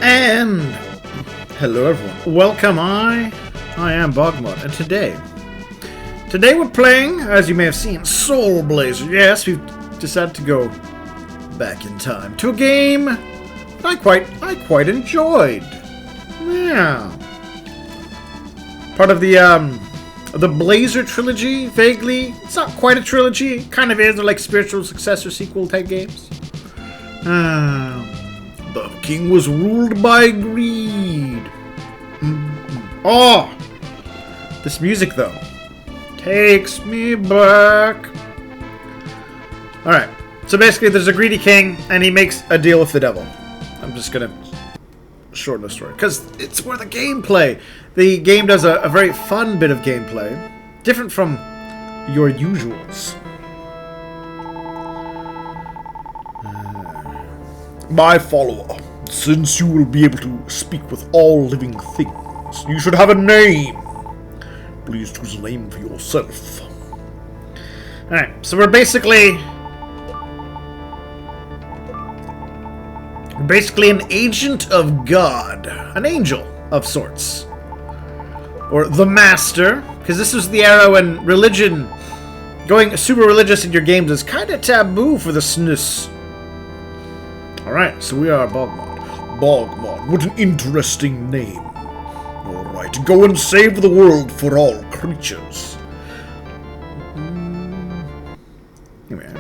And hello everyone. Welcome, I am BogMod, and today we're playing, as you may have seen, Soul Blazer. Yes, we've decided to go back in time to a game I quite enjoyed. Yeah. Part of the Blazer trilogy, vaguely. It's not quite a trilogy. It kind of is. They're like spiritual successor sequel type games. The king was ruled by greed. Oh! This music, though, takes me back. Alright, so basically there's a greedy king, and he makes a deal with the devil. I'm just gonna shorten the story, because it's where the gameplay. The game does a very fun bit of gameplay, different from your usuals. My follower, since you will be able to speak with all living things, you should have a name. Please choose a name for yourself. Alright, so we're basically an agent of God. An angel of sorts. Or the master, because this was the era when religion, going super religious in your games is kind of taboo for the SNES. Alright, so we are BogMod. BogMod, what an interesting name. Alright, go and save the world for all creatures. Here we are.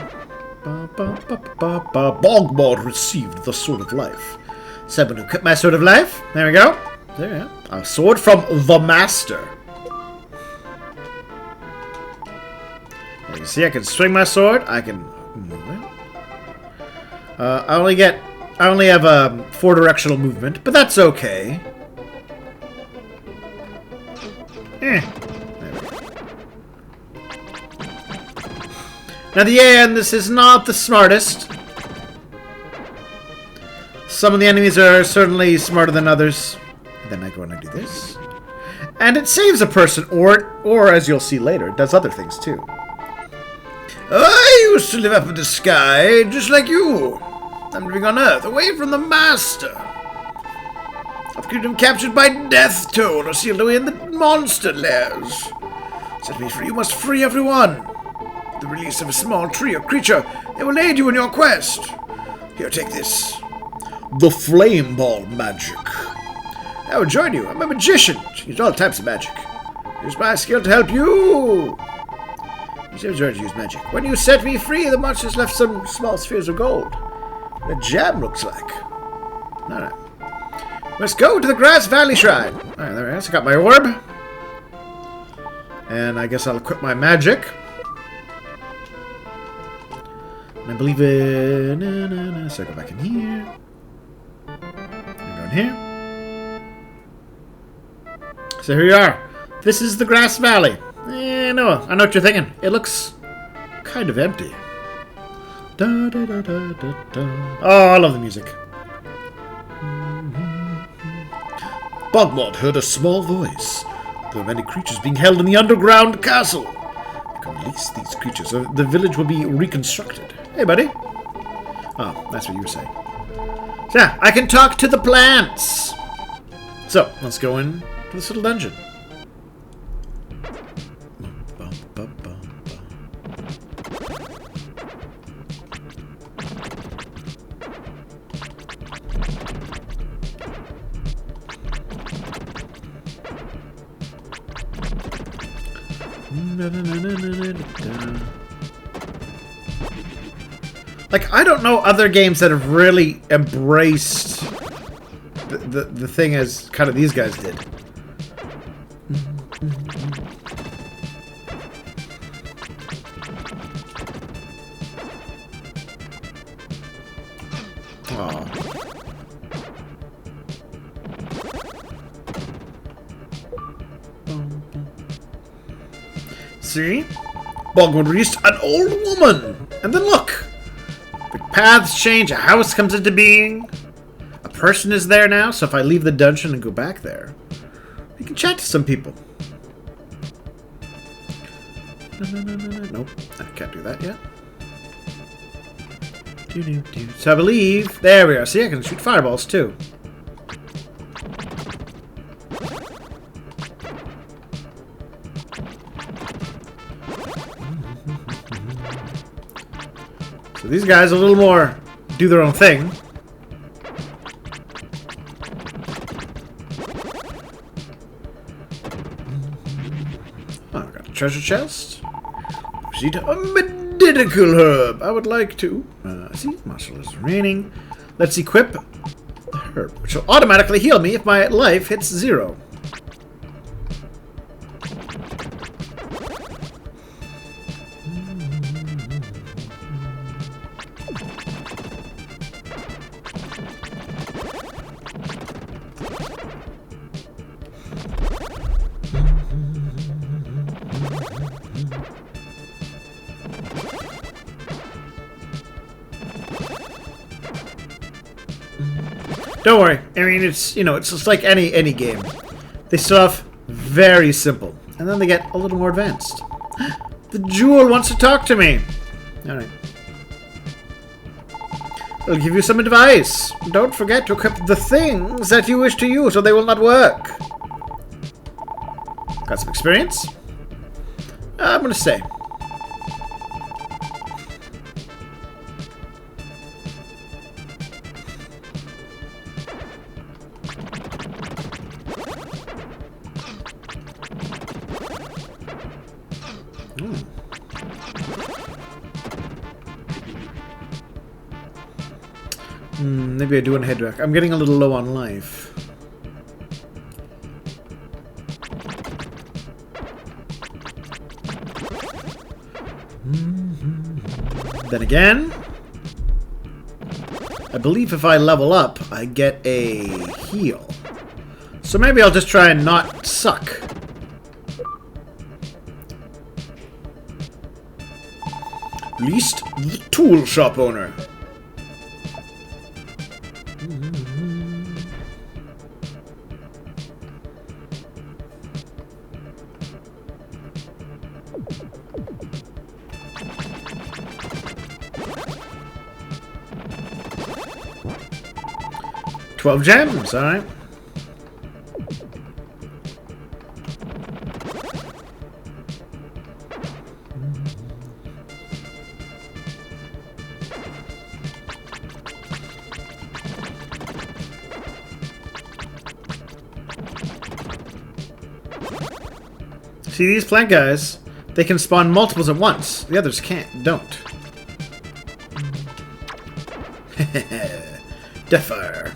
BogMod received the Sword of Life. Someone who cut my Sword of Life. There we go. There we go. A sword from the Master. You can see I can swing my sword. I can move it. I only have a 4-directional movement, but that's okay. Now this is not the smartest. Some of the enemies are certainly smarter than others. Then I go and I do this. And it saves a person, or as you'll see later, it does other things too. I used to live up in the sky, just like you. I'm living on Earth, away from the Master. I've been captured by Death Toll or sealed away in the monster lairs. Set me free, you must free everyone. The release of a small tree or creature, it will aid you in your quest. Here, take this. The Flame Ball Magic. I will join you. I'm a magician. Use all types of magic. Use my skill to help you. Use your journey to use magic. When you set me free, the monsters left some small spheres of gold. What a gem looks like. Alright. Let's go to the Grass Valley Shrine. Alright, there we go. So I got my orb. And I guess I'll equip my magic. And I believe in... So I go back in here. And go in here. So here we are. This is the Grass Valley. No, I know what you're thinking. It looks kind of empty. Da, da, da, da, da, da. Oh, I love the music. BogMod heard a small voice. There are many creatures being held in the underground castle. You can release these creatures, or the village will be reconstructed. Hey, buddy. Oh, that's what you were saying. So, yeah, I can talk to the plants. So, let's go in to this little dungeon. Like, I don't know other games that have really embraced the thing as kind of these guys did. See? BogMod released an old woman! And then look! The paths change, a house comes into being. A person is there now, so if I leave the dungeon and go back there, I can chat to some people. Nope, I can't do that yet. So I believe... There we are. See, I can shoot fireballs too. these guys a little more do their own thing. Oh, I got a treasure chest. Proceed to a medical herb. I would like to. See, martial is remaining. Let's equip the herb, which will automatically heal me if my life hits 0. Don't worry. I mean, it's, you know, it's just like any game. They start off very simple, and then they get a little more advanced. The jewel wants to talk to me. All right. I'll give you some advice. Don't forget to equip the things that you wish to use, or they will not work. Got some experience? I'm gonna stay. Maybe I do want to head back. I'm getting a little low on life. Then again, I believe if I level up, I get a heal. So maybe I'll just try and not suck. Least the tool shop owner. $12 gems, alright. See, these plant guys, they can spawn multiples at once. The others don't. Deathfire.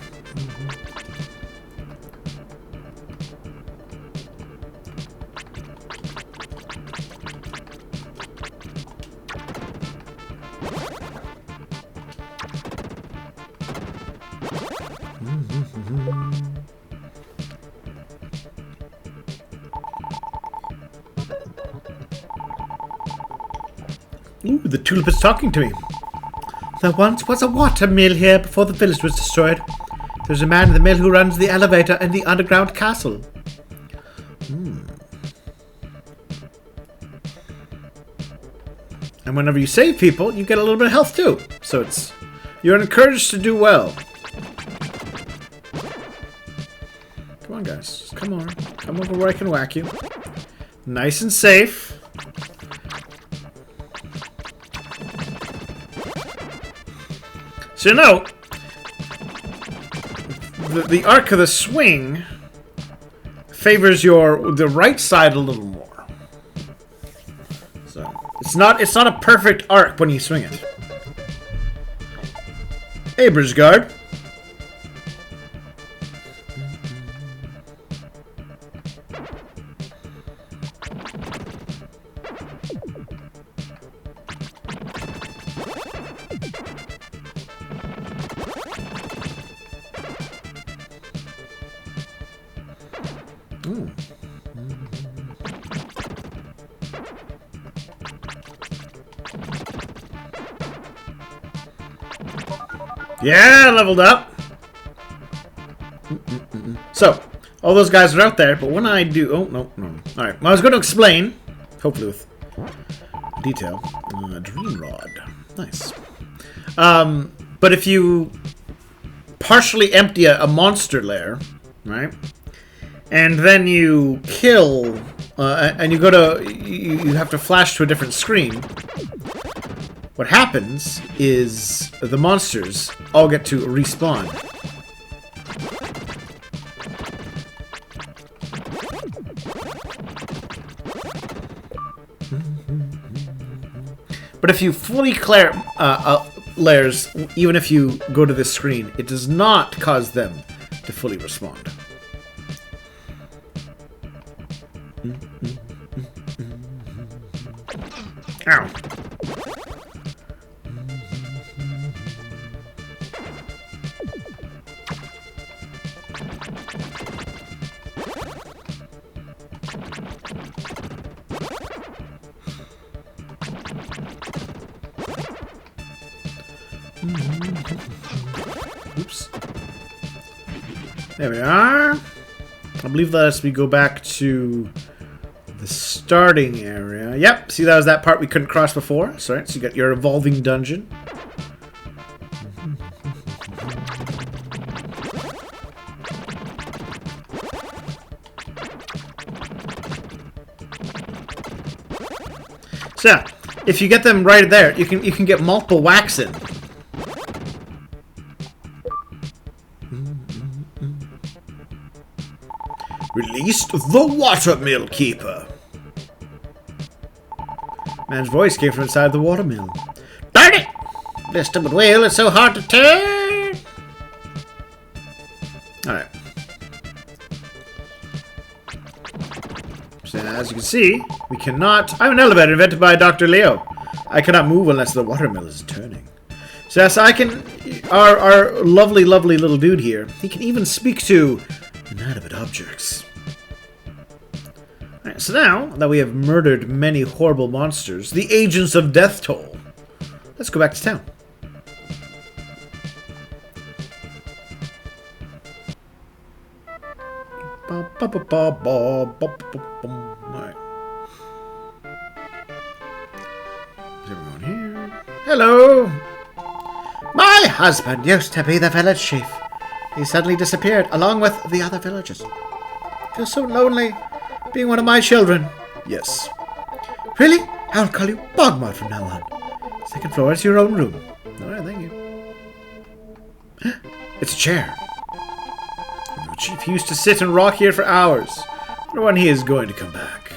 Ooh, the tulip is talking to me. There once was a water mill here before the village was destroyed. There's a man in the mill who runs the elevator in the underground castle. And whenever you save people, you get a little bit of health too. So you're encouraged to do well. Come on, guys. Just come on. Come over where I can whack you. Nice and safe. So, you know, the arc of the swing favors the right side a little more. So it's not a perfect arc when you swing it. Hey, Bridgeguard. Yeah, leveled up. So, all those guys are out there, but when I do... Oh, no. Alright, well, I was going to explain, hopefully with detail. Dream Rod. Nice. But if you partially empty a monster lair, right? And then you kill... and you go to... You have to flash to a different screen. what happens is the monsters all get to respawn. But if you fully clear layers, even if you go to this screen, it does not cause them to fully respond. Ow. Oops. There we are. I believe that as we go back to the starting area. Yep, see that was that part we couldn't cross before. Sorry, so you got your evolving dungeon. So yeah, if you get them right there, you can get multiple whacks in. Released the watermill keeper. Man's voice came from inside the watermill. Darn it! This stupid wheel is so hard to turn. Alright. So as you can see, we cannot... I'm an elevator invented by Dr. Leo. I cannot move unless the watermill is turning. So yes, I can... Our lovely, lovely little dude here, he can even speak to inanimate objects. Alright, so now that we have murdered many horrible monsters, the agents of Death Toll, let's go back to town. Alright. Is everyone here? Hello! My husband used to be the village chief. He suddenly disappeared, along with the other villagers. Feels so lonely, being one of my children. Yes. Really? I'll call you BogMod from now on. Second floor is your own room. Alright, thank you. It's a chair. The chief used to sit and rock here for hours. I wonder when he is going to come back.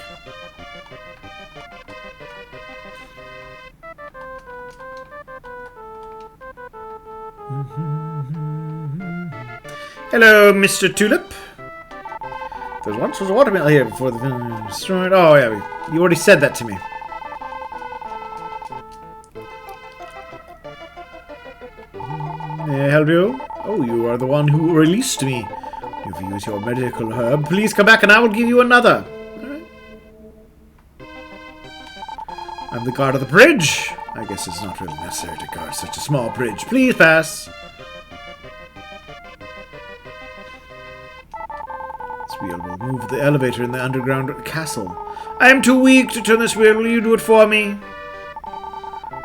Hello, Mr. Tulip. There once was a watermill here before the village was destroyed. Oh, yeah, you already said that to me. May I help you? Oh, you are the one who released me. If you use your medical herb, please come back and I will give you another. Alright. I'm the guard of the bridge. I guess it's not really necessary to guard such a small bridge. Please pass. This wheel will move the elevator in the underground castle. I am too weak to turn this wheel. Will you do it for me?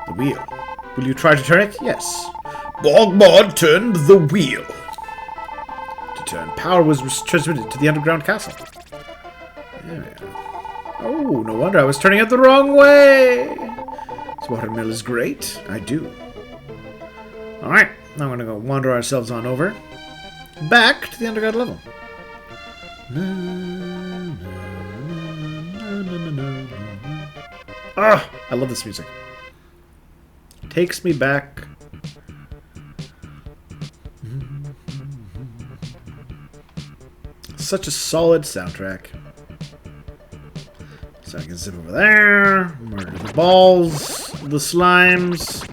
The wheel. Will you try to turn it? Yes. BogMod turned the wheel. To turn, power was transmitted to the underground castle. Yeah. Oh, no wonder I was turning it the wrong way. This watermill is great. I do. Alright, now we're going to go wander ourselves on over. Back to the underground level. Ah, I love this music. Takes me back. Such a solid soundtrack. So I can zip over there, murder the balls, the slimes.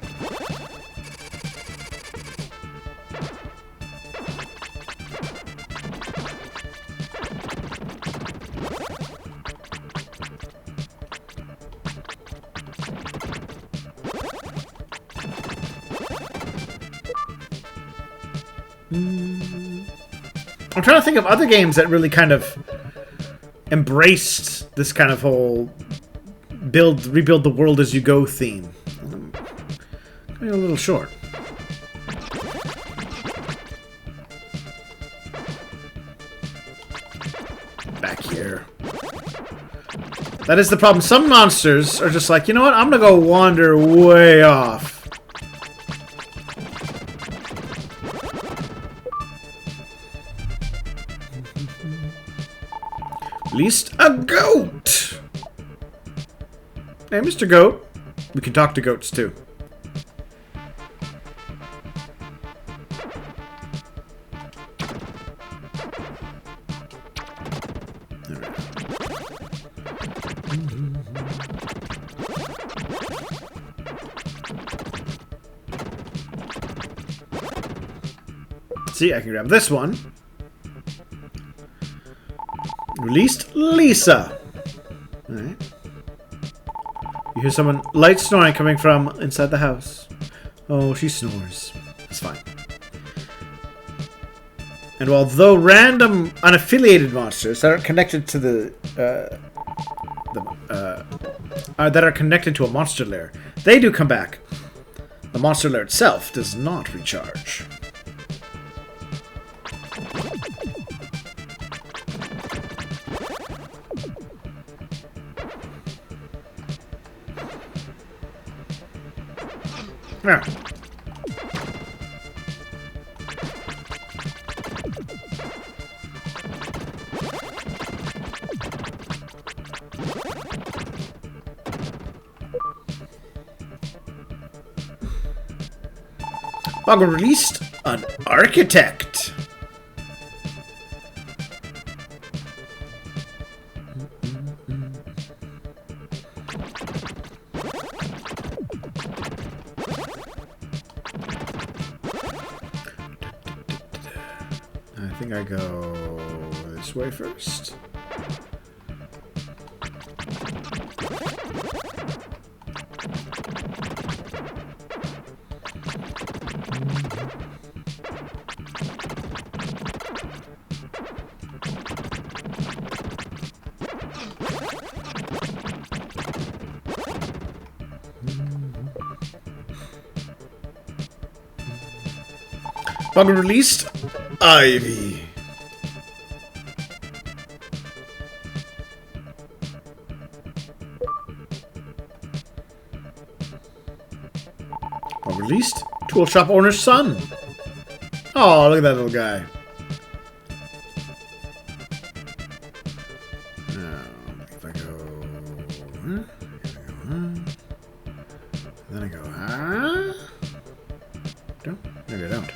I'm trying to think of other games that really kind of embraced this kind of whole rebuild the world as you go theme. I'm getting a little short. Back here. That is the problem. Some monsters are just like, you know what? I'm gonna go wander way off. At least a goat. Hey, Mr. Goat. We can talk to goats too. See, I can grab this one. Released Lisa. Alright. You hear someone light snoring coming from inside the house. Oh, she snores. It's fine. And although random unaffiliated monsters that are connected to that are connected to a monster lair, they do come back. The monster lair itself does not recharge. Yeah. BogMod released an architect. I think I go this way first. BogMod released Ivy. BogMod released Tool Shop Owner's Son. Oh, look at that little guy. Now, if I go, then I go, don't, maybe I don't.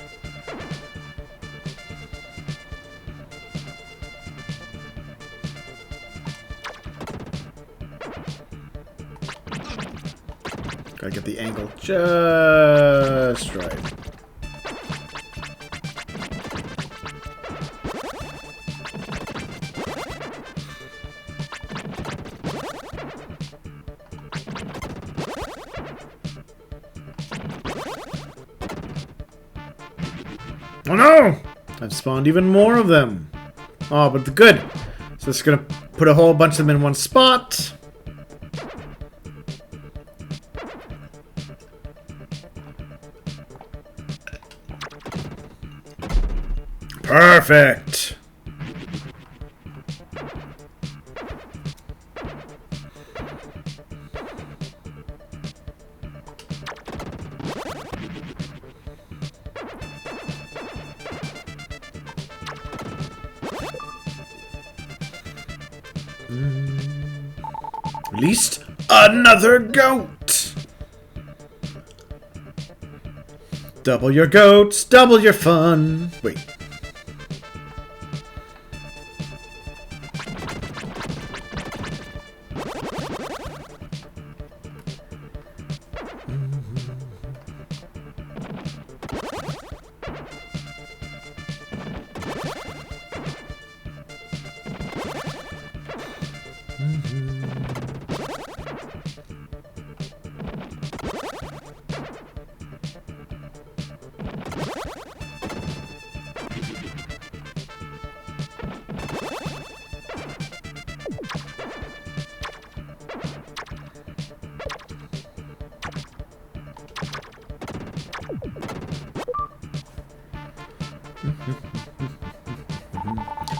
Gotta get the angle just right. Oh no! I've spawned even more of them. Oh, but good. So it's gonna put a whole bunch of them in one spot. Perfect. Released another goat. Double your goats, double your fun. Wait.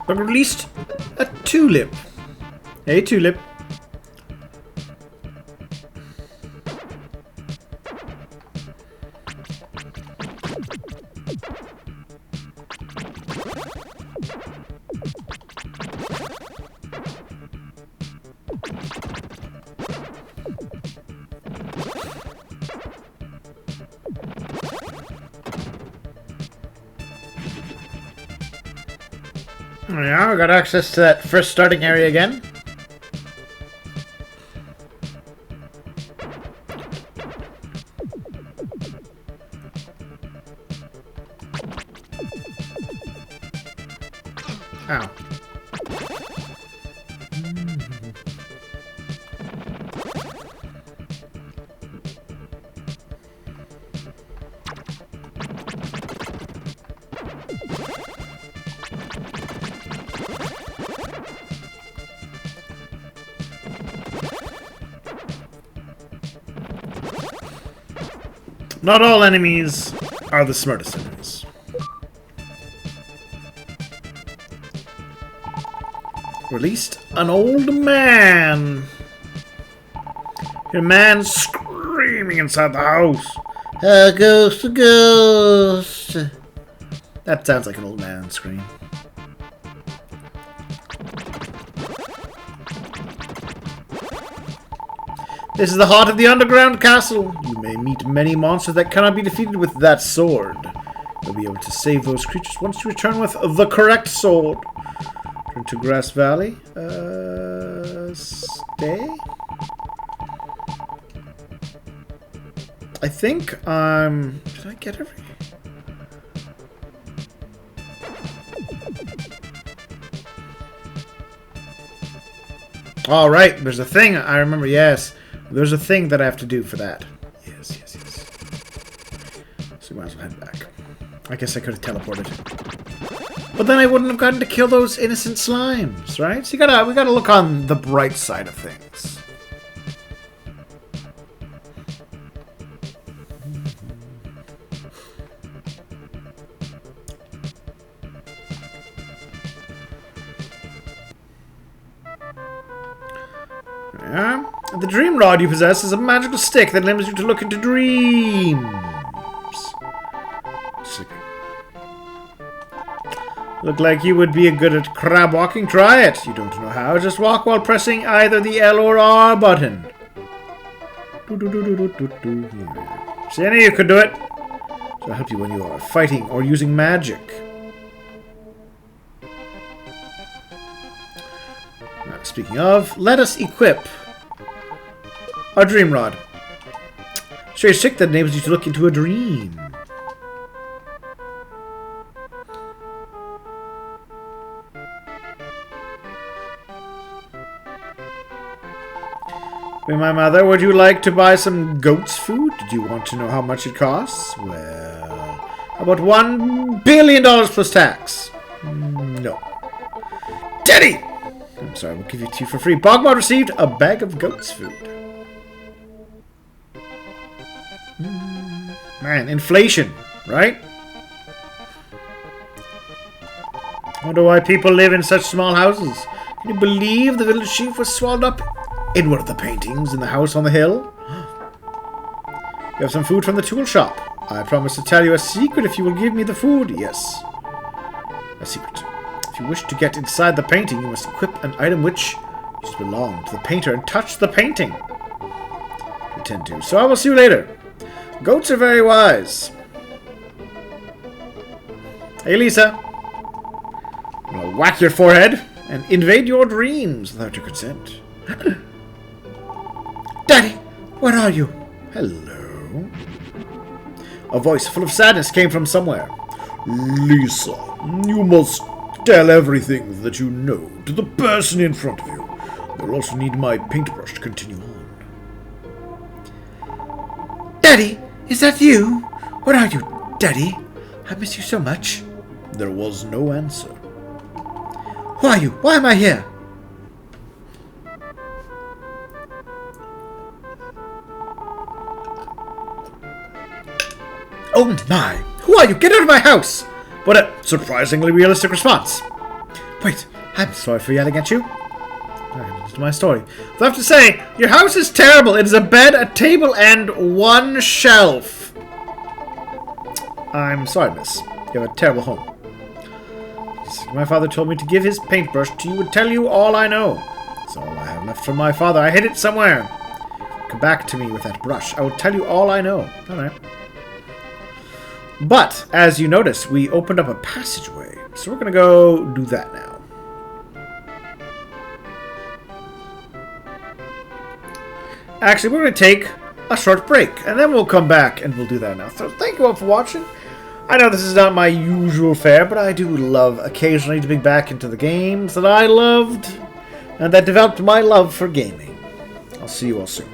But released a tulip. A tulip. Yeah, we got access to that first starting area again. Ow. Not all enemies are the smartest enemies. Released an old man. Your man screaming inside the house. A ghost, a ghost. That sounds like an old man scream. This is the heart of the underground castle. You may meet many monsters that cannot be defeated with that sword. You'll be able to save those creatures once you return with the correct sword. Return to Grass Valley. Stay? I think, did I get every... All right, there's a thing. I remember, yes. There's a thing that I have to do for that. Yes, yes, yes. So we might as well head back. I guess I could have teleported. But then I wouldn't have gotten to kill those innocent slimes, right? So we gotta look on the bright side of things. Yeah. The dream rod you possess is a magical stick that enables you to look into dreams. Sleeping. Look like you would be good at crab walking. Try it. You don't know how. Just walk while pressing either the L or R button. See, any of you could do it. So I'll help you when you are fighting or using magic. Now, speaking of, let us equip our dream rod. Show your stick that enables you to look into a dream. Hey, my mother, would you like to buy some goat's food? Did you want to know how much it costs? Well, how about $1 billion plus tax? No. Daddy! I'm sorry, we'll give you 2 for free. BogMod received a bag of goat's food. Man, inflation, right? I wonder why people live in such small houses. Can you believe the village chief was swallowed up in one of the paintings in the house on the hill? You have some food from the tool shop. I promise to tell you a secret if you will give me the food. Yes. A secret. If you wish to get inside the painting, you must equip an item which used to belong to the painter and touch the painting. Pretend to. So I will see you later. Goats are very wise. Hey, Lisa. I'm gonna whack your forehead and invade your dreams without your consent. Daddy, where are you? Hello. A voice full of sadness came from somewhere. Lisa, you must tell everything that you know to the person in front of you. They'll also need my paintbrush to continue on. Daddy, is that you? Where are you, Daddy? I miss you so much. There was no answer. Who are you? Why am I here? Oh my! Who are you? Get out of my house! What a surprisingly realistic response. Wait, I'm sorry for yelling at you. Alright, to my story. So I have to say, your house is terrible. It is a bed, a table, and 1 shelf. I'm sorry, miss. You have a terrible home. My father told me to give his paintbrush to you and tell you all I know. That's all I have left from my father. I hid it somewhere. Come back to me with that brush. I will tell you all I know. Alright. But, as you notice, we opened up a passageway. So we're going to go do that now. Actually, we're going to take a short break, and then we'll come back and we'll do that now. So thank you all for watching. I know this is not my usual fare, but I do love occasionally to be back into the games that I loved and that developed my love for gaming. I'll see you all soon.